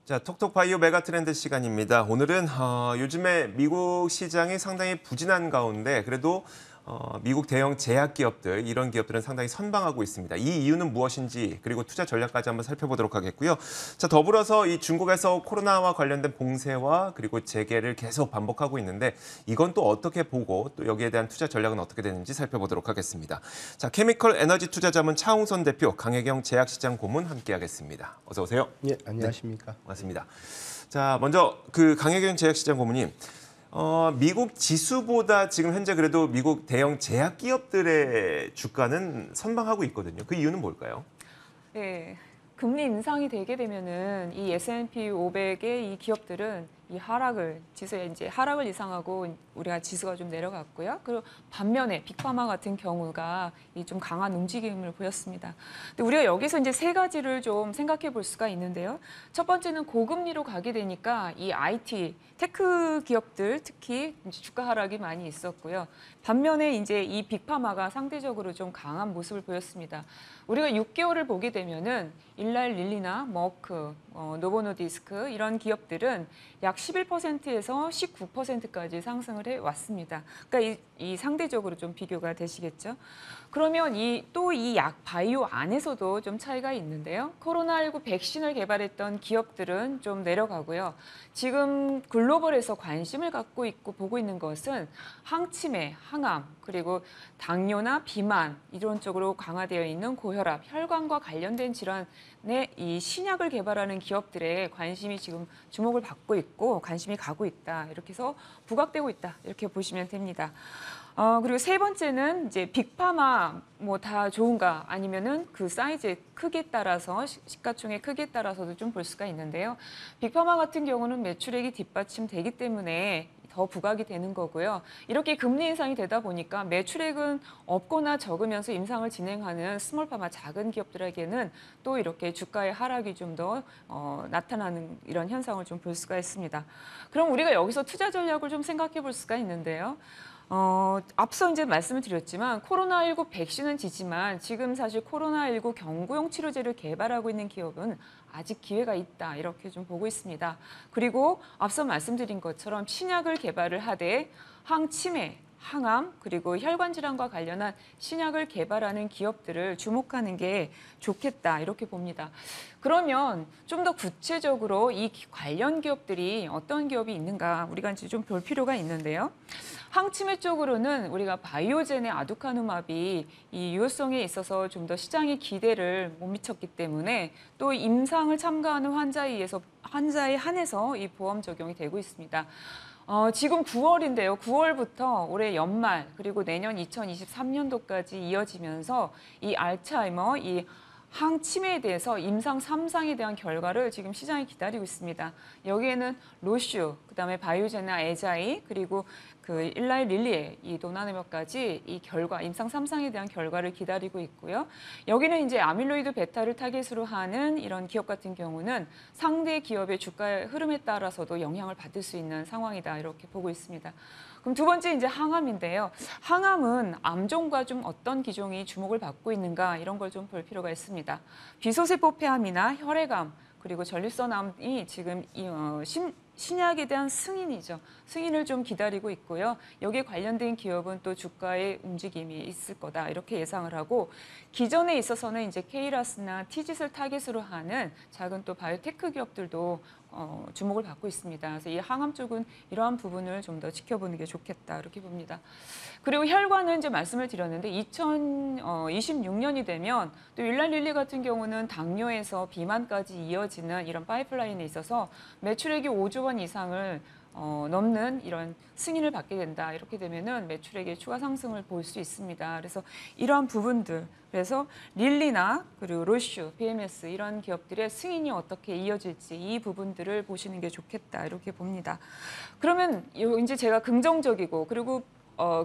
자, 톡톡바이오 메가트렌드 시간입니다. 오늘은 요즘에 미국 시장이 상당히 부진한 가운데 그래도 미국 대형 제약 기업들, 이런 기업들은 상당히 선방하고 있습니다. 이 이유는 무엇인지 그리고 투자 전략까지 한번 살펴보도록 하겠고요. 자, 더불어서 이 중국에서 코로나와 관련된 봉쇄와 그리고 재개를 계속 반복하고 있는데 이건 또 어떻게 보고 또 여기에 대한 투자 전략은 어떻게 되는지 살펴보도록 하겠습니다. 자, 케미컬 에너지 투자자문 차홍선 대표, 강혜경 제약시장 고문 함께하겠습니다. 어서 오세요. 예, 안녕하십니까. 네, 반갑습니다. 자, 먼저 강혜경 제약시장 고문님. 미국 지수보다 지금 현재 그래도 미국 대형 제약 기업들의 주가는 선방하고 있거든요. 그 이유는 뭘까요? 네, 금리 인상이 되게 되면은 이 S&P 500의 이 기업들은 이 지수에 이제 하락을 예상하고 우리가 지수가 좀 내려갔고요. 그리고 반면에 빅파마 같은 경우가 이 좀 강한 움직임을 보였습니다. 근데 우리가 여기서 이제 세 가지를 좀 생각해 볼 수가 있는데요. 첫 번째는 고금리로 가게 되니까 이 IT, 테크 기업들 특히 이제 주가 하락이 많이 있었고요. 반면에 이제 이 빅파마가 상대적으로 좀 강한 모습을 보였습니다. 우리가 6개월을 보게 되면은 일라이 릴리나 머크, 노보노디스크 이런 기업들은 약 11%에서 19%까지 상승을 해 왔습니다. 그러니까 이 상대적으로 좀 비교가 되시겠죠. 그러면 또 이 약 바이오 안에서도 좀 차이가 있는데요. 코로나19 백신을 개발했던 기업들은 좀 내려가고요. 지금 글로벌에서 관심을 갖고 있고 보고 있는 것은 항치매, 항암, 그리고 당뇨나 비만 이런 쪽으로 강화되어 있는 고혈압, 혈관과 관련된 질환의 이 신약을 개발하는 기업들의 관심이 지금 주목을 받고 있고 관심이 가고 있다. 이렇게 해서 부각되고 있다. 이렇게 보시면 됩니다. 그리고 세 번째는 이제 빅파마 뭐 다 좋은가 아니면은 그 사이즈의 크기에 따라서 시가총액 크기에 따라서도 좀 볼 수가 있는데요. 빅파마 같은 경우는 매출액이 뒷받침되기 때문에 더 부각이 되는 거고요. 이렇게 금리 인상이 되다 보니까 매출액은 없거나 적으면서 임상을 진행하는 스몰파마 작은 기업들에게는 또 이렇게 주가의 하락이 좀 더 나타나는 이런 현상을 좀 볼 수가 있습니다. 그럼 우리가 여기서 투자 전략을 좀 생각해 볼 수가 있는데요. 앞서 이제 말씀을 드렸지만 코로나19 백신은 지지만 지금 사실 코로나19 경구용 치료제를 개발하고 있는 기업은 아직 기회가 있다 이렇게 좀 보고 있습니다. 그리고 앞서 말씀드린 것처럼 신약을 개발을 하되 항치매, 항암 그리고 혈관 질환과 관련한 신약을 개발하는 기업들을 주목하는 게 좋겠다 이렇게 봅니다. 그러면 좀 더 구체적으로 이 관련 기업들이 어떤 기업이 있는가 우리가 이제 좀 볼 필요가 있는데요. 항치매 쪽으로는 우리가 바이오젠의 아두카누맙이 이 유효성에 있어서 좀 더 시장의 기대를 못 미쳤기 때문에 또 임상을 참가하는 환자에 한해서 이 보험 적용이 되고 있습니다. 지금 9월인데요. 9월부터 올해 연말 그리고 내년 2023년도까지 이어지면서 이 알츠하이머, 이 항치매에 대해서 임상 3상에 대한 결과를 지금 시장이 기다리고 있습니다. 여기에는 로슈, 그다음에 바이오젠과 에자이, 그리고 그 일라이 릴리의 이 도나네모까지 이 결과, 임상 3상에 대한 결과를 기다리고 있고요. 여기는 이제 아밀로이드 베타를 타겟으로 하는 이런 기업 같은 경우는 상대 기업의 주가의 흐름에 따라서도 영향을 받을 수 있는 상황이다 이렇게 보고 있습니다. 그럼 두 번째 이제 항암인데요. 항암은 암종과 좀 어떤 기종이 주목을 받고 있는가 이런 걸 좀 볼 필요가 있습니다. 비소세포 폐암이나 혈액암 그리고 전립선암이 지금 신약에 대한 승인이죠. 승인을 좀 기다리고 있고요. 여기에 관련된 기업은 또 주가의 움직임이 있을 거다 이렇게 예상을 하고 기존에 있어서는 이제 케이라스나 티짓을 타겟으로 하는 작은 또 바이오테크 기업들도 주목을 받고 있습니다. 그래서 이 항암 쪽은 이러한 부분을 좀 더 지켜보는 게 좋겠다 이렇게 봅니다. 그리고 혈관은 이제 말씀을 드렸는데 2026년이 되면 또 일라릴리 같은 경우는 당뇨에서 비만까지 이어지는 이런 파이프라인에 있어서 매출액이 5조 원 이상을 넘는 이런 승인을 받게 된다. 이렇게 되면은 매출액의 추가 상승을 볼 수 있습니다. 그래서 이러한 부분들, 그래서 릴리나 그리고 로슈, BMS 이런 기업들의 승인이 어떻게 이어질지 이 부분들을 보시는 게 좋겠다. 이렇게 봅니다. 그러면 이제 제가 긍정적이고 그리고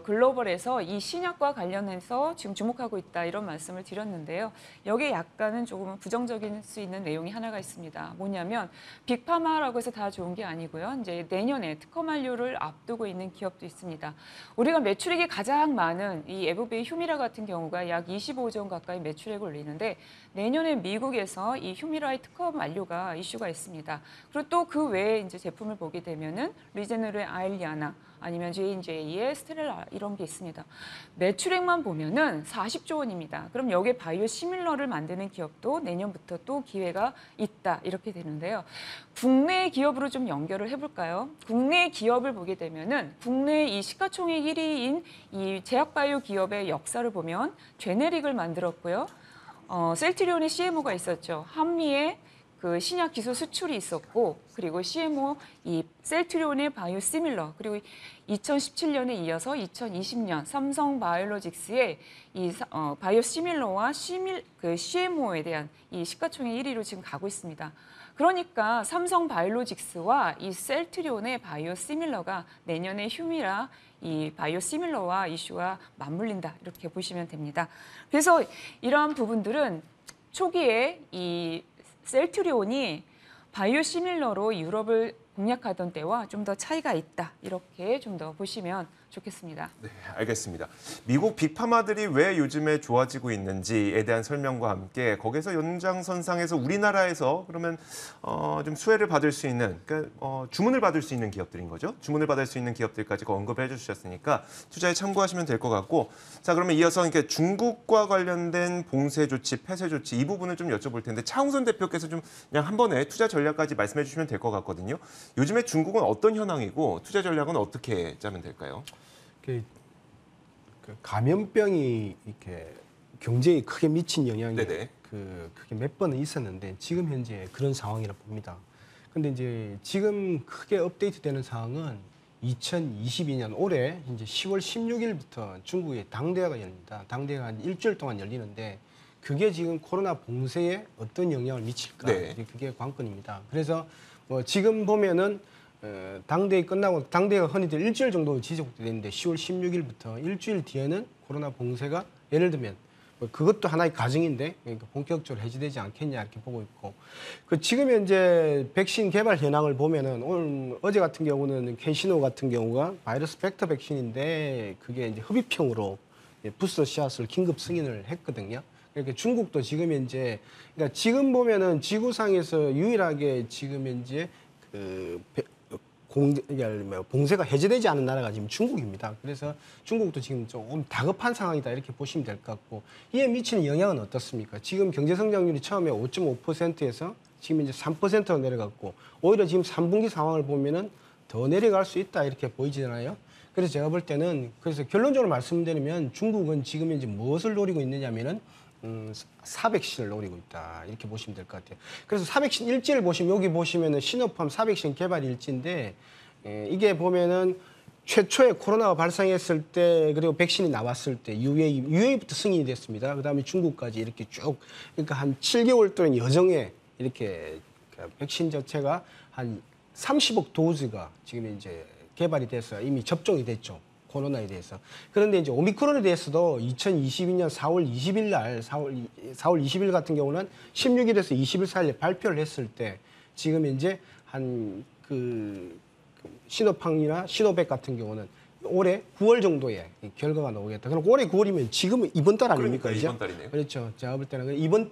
글로벌에서 이 신약과 관련해서 지금 주목하고 있다 이런 말씀을 드렸는데요. 여기에 약간은 조금 부정적일 수 있는 내용이 하나가 있습니다. 뭐냐면 빅파마라고 해서 다 좋은 게 아니고요. 이제 내년에 특허 만료를 앞두고 있는 기업도 있습니다. 우리가 매출액이 가장 많은 이 에브베이 휴미라 같은 경우가 약 25조 원 가까이 매출액을 올리는데 내년에 미국에서 이 휴미라의 특허 만료가 이슈가 있습니다. 그리고 또 그 외에 이제 제품을 보게 되면은 리제네르의 아일리아나 아니면 J&J의 스테렐라 이런 게 있습니다. 매출액만 보면은 40조 원입니다. 그럼 여기에 바이오 시밀러를 만드는 기업도 내년부터 또 기회가 있다 이렇게 되는데요. 국내 기업으로 좀 연결을 해볼까요? 국내 기업을 보게 되면은 국내 이 시가총액 1위인 이 제약바이오 기업의 역사를 보면 제네릭을 만들었고요. 셀트리온의 CMO가 있었죠. 한미의 그 신약 기술 수출이 있었고 그리고 CMO 이 셀트리온의 바이오시밀러 그리고 2017년에 이어서 2020년 삼성 바이오로직스의 이 바이오시밀러와 CMO에 대한 이 시가총액 1위로 지금 가고 있습니다. 그러니까 삼성 바이오로직스와 이 셀트리온의 바이오시밀러가 내년에 휴미라 이 바이오시밀러와 이슈가 맞물린다 이렇게 보시면 됩니다. 그래서 이러한 부분들은 초기에 이 셀트리온이 바이오시밀러로 유럽을 공략하던 때와 좀 더 차이가 있다. 이렇게 좀 더 보시면 좋겠습니다. 네, 알겠습니다. 미국 빅파마들이 왜 요즘에 좋아지고 있는지에 대한 설명과 함께 거기서 연장선상에서 우리나라에서 그러면 좀 수혜를 받을 수 있는, 그러니까 주문을 받을 수 있는 기업들인 거죠. 주문을 받을 수 있는 기업들까지 언급을 해주셨으니까 투자에 참고하시면 될 것 같고, 자 그러면 이어서 이렇게 중국과 관련된 봉쇄 조치, 폐쇄 조치 이 부분을 좀 여쭤볼 텐데 차홍선 대표께서 좀 그냥 한 번에 투자 전략까지 말씀해 주시면 될 것 같거든요. 요즘에 중국은 어떤 현황이고 투자 전략은 어떻게 짜면 될까요? 그 감염병이 이렇게 경제에 크게 미친 영향이 네네. 그게 몇 번은 있었는데 지금 현재 그런 상황이라 봅니다. 근데 이제 지금 크게 업데이트되는 상황은 2022년 올해 이제 10월 16일부터 중국에 당대회가 열립니다. 당대회가 한 일주일 동안 열리는데 그게 지금 코로나 봉쇄에 어떤 영향을 미칠까? 네. 그게 관건입니다. 그래서 뭐 지금 보면은 당대회 끝나고 당대회가 흔히들 일주일 정도 지속되는데 10월 16일부터 일주일 뒤에는 코로나 봉쇄가 예를 들면 뭐 그것도 하나의 가정인데 그러니까 본격적으로 해제되지 않겠냐 이렇게 보고 있고 그 지금 현재 백신 개발 현황을 보면은 오늘 어제 같은 경우는 캐시노 같은 경우가 바이러스 벡터 백신인데 그게 이제 흡입형으로 부스터 샷을 긴급 승인을 했거든요. 그러니까 중국도 지금 현재 그러니까 지금 보면은 지구상에서 유일하게 지금 현재 봉쇄가 해제되지 않은 나라가 지금 중국입니다. 그래서 중국도 지금 조금 다급한 상황이다 이렇게 보시면 될 것 같고 이에 미치는 영향은 어떻습니까? 지금 경제 성장률이 처음에 5.5%에서 지금 이제 3%로 내려갔고 오히려 지금 3분기 상황을 보면은 더 내려갈 수 있다 이렇게 보이잖아요. 그래서 제가 볼 때는 그래서 결론적으로 말씀드리면 중국은 지금 현재 무엇을 노리고 있느냐면은 사백신을 노리고 있다 이렇게 보시면 될 것 같아요. 그래서 사백신 일지를 보시면 여기 보시면은 시노팜 사백신 개발 일지인데 이게 보면은 최초에 코로나가 발생했을 때 그리고 백신이 나왔을 때 UAE부터 승인이 됐습니다. 그다음에 중국까지 이렇게 쭉 그러니까 한 7개월 동안 여정에 이렇게 백신 자체가 한 30억 도즈가 지금 이제 개발이 돼서 이미 접종이 됐죠. 코로나에 대해서. 그런데 이제 오미크론에 대해서도 2022년 4월 20일 날 4월 20일 같은 경우는 16일에서 20일 사이에 발표를 했을 때 지금 이제 한 시노팡이나 시노백 같은 경우는 올해 9월 정도에 결과가 나오겠다. 그럼 올해 9월이면 지금은 이번 달 아닙니까? 그러니까 이번 달이네요. 그렇죠. 제가 볼 때는 이번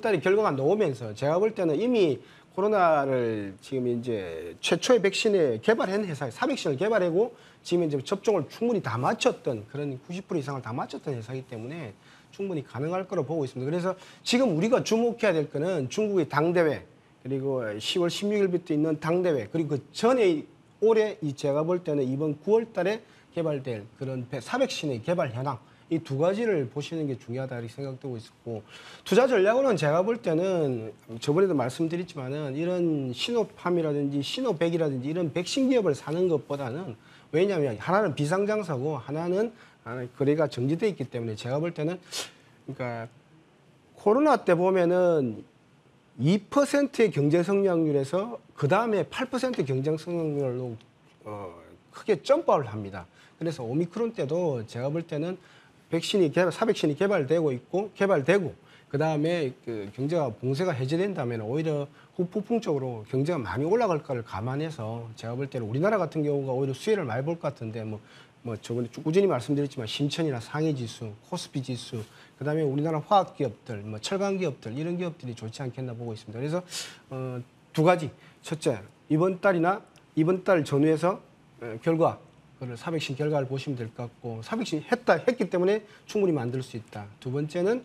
달에 결과가 나오면서 제가 볼 때는 이미 코로나를 지금 이제 최초의 백신을 개발한 회사, 사백신을 개발하고 지금 이제 접종을 충분히 다 마쳤던 그런 90% 이상을 다 마쳤던 회사이기 때문에 충분히 가능할 거로 보고 있습니다. 그래서 지금 우리가 주목해야 될 거는 중국의 당대회 그리고 10월 16일부터 있는 당대회 그리고 그 전에 올해 제가 볼 때는 이번 9월 달에 개발될 그런 사백신의 개발 현황 이 두 가지를 보시는 게 중요하다 이렇게 생각되고 있었고 투자 전략으로는 제가 볼 때는 저번에도 말씀드렸지만은 이런 시노팜이라든지 시노백이라든지 이런 백신 기업을 사는 것보다는 왜냐하면 하나는 비상장사고 하나는 거래가 정지돼 있기 때문에 제가 볼 때는 그러니까 코로나 때 보면은 2%의 경제 성장률에서 그 다음에 8% 경제 성장률로 크게 점프를 합니다. 그래서 오미크론 때도 제가 볼 때는 사백신이 개발되고 그다음에 그 경제가 봉쇄가 해제된다면 오히려 후폭풍적으로 경제가 많이 올라갈 거를 감안해서 제가 볼 때는 우리나라 같은 경우가 오히려 수혜를 많이 볼 것 같은데 뭐 저번에 꾸준히 말씀드렸지만 신천이나 상해지수, 코스피 지수, 그다음에 우리나라 화학기업들, 뭐 철강기업들 이런 기업들이 좋지 않겠나 보고 있습니다. 그래서 두 가지. 첫째, 이번 달 전후에서 결과, 그걸 사백신 결과를 보시면 될 것 같고, 사백신 했기 때문에 충분히 만들 수 있다. 두 번째는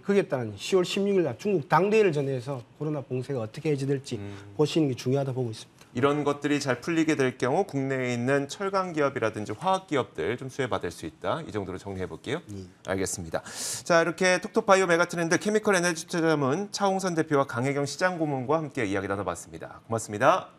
거기에 따른 10월 16일 날 중국 당대회를 전해서 코로나 봉쇄가 어떻게 해제될지 보시는 게 중요하다 보고 있습니다. 이런 것들이 잘 풀리게 될 경우 국내에 있는 철강 기업이라든지 화학 기업들 좀 수혜받을 수 있다. 이 정도로 정리해 볼게요. 알겠습니다. 자, 이렇게 톡톡바이오 메가트렌드 케미컬 에너지 투자자문 차홍선 대표와 강혜경 시장 고문과 함께 이야기 나눠봤습니다. 고맙습니다.